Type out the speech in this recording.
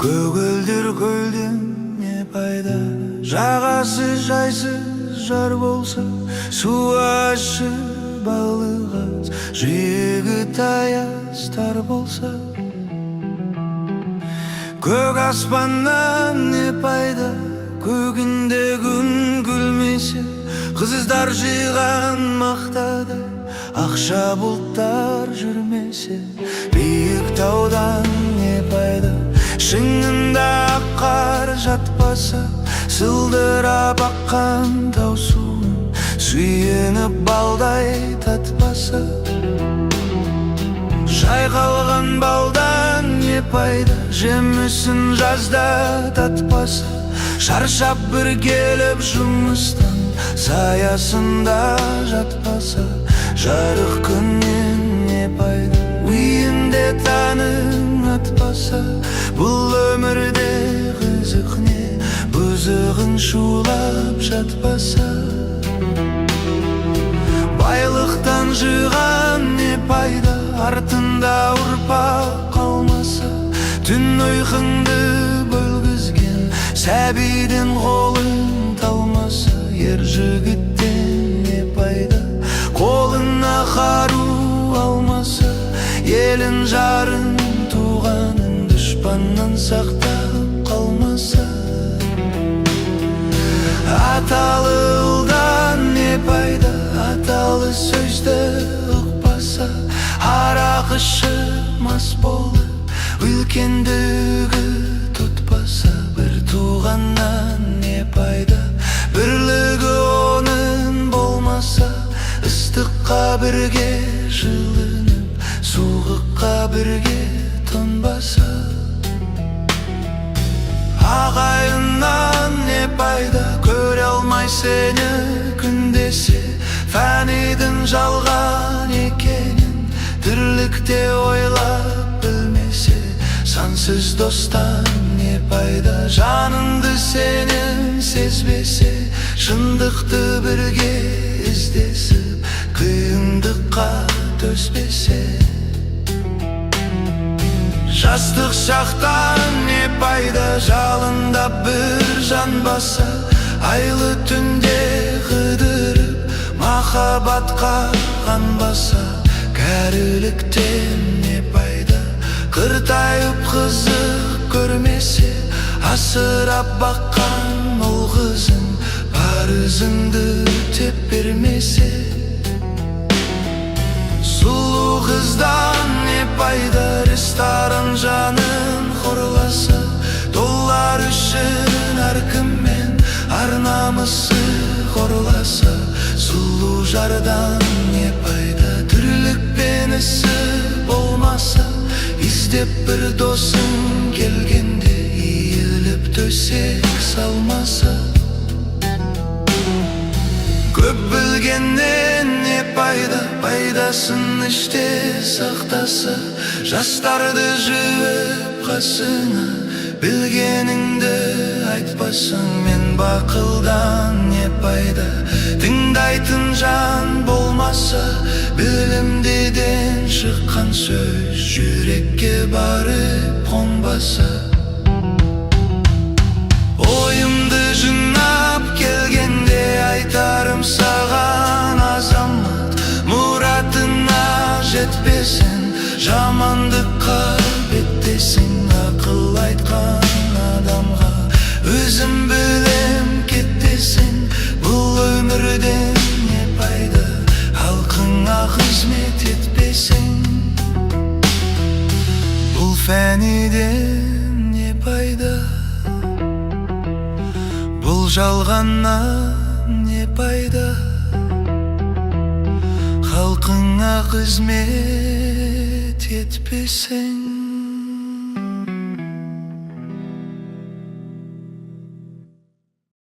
Көгілдір көлден не пайда, жағасы жайсыз жар болса, суы ащы балығы аз, жиегі таяз тар болса. Көк аспаннан не пайда, көгінде күн күлмесе, қыздар жиған мақтада ақша бұлттар жүрмесе. Биік таудан не пайда, шыңында қар жатпаса, сылдырап аққан тау суын сүйеніп балдай татпаса. Жайқалған балдан не пайда, жемісін жазда татпаса. Шаршап бір келіп жұмыстан саясында жатпаса. Жарық күннен не пайда, үйінде таның атпаса. Бұл өмірде қызық не, бұзығын шулап жатпаса. Байлықтан жиған не пайда, артында ұрпақ қалмаса. Түн ұйқыңды бөлгізген сәбидің қолын талмаса. Ер жігіттен не пайда, қолына қару алмаса. Елін жарын туғанын дұшпаннан сақтап қалмаса. Аталы ұлдан не пайда, аталы сөзді ұқпаса. Арақ ішіп мас болып үлкендігі тұтпаса. Бір туғаннан не пайда, бірлігі оның болмаса. Ыстыққа бірге жылынып, суыққа бірге тұнбаса. Ағайыннан не пайда, көре алмай сені күндесе. Фәнидің жалған екенін тірлікте ойлап білмесе. Сансыз достан не пайда, жаныңды сенің сезбесе. Шындықты бірге іздесіп, қиындыққа төспесе. Жастық шақтан не пайда, жалында бір жан баса. Айлы түнде қыдырып, махаббатқа қанбаса. Кәріліктен не пайда, қыртайып қызық көрмесе. Асырап баққан ол қызын парызыңды өтеп бермесе. Сұлу қыздан не пайда, ресторан жанын қорласа. Доллар үшін әркіммен ар-намысы қорласа. Сұлу жардан не пайда, тірлікпен ісі болмаса. Іздеп бір досың келгенде иіліп төсек салмаса. Көп білгеннен не пайда, пайдасын іште сақтаса. Жастарды жиып қасына, білгеніңді айтпасаң. Мен бақылдан не пайда, тыңдайтын жан болмаса. Білімдеден шыққан сөз жүрекке барып қонбаса. Ойымды жинап келгенде айтарым саған азамат. Мұратына жетпесін, жамандыққа беттесің. Ақыл айтқан адамға өзім білем кеттесің. Бұл өмірден не пайда, халқыңа қызмет етпесің. Бұл фәниден не пайда, бұл жалғаннан не пайда. Халқыңа қызмет етпесің.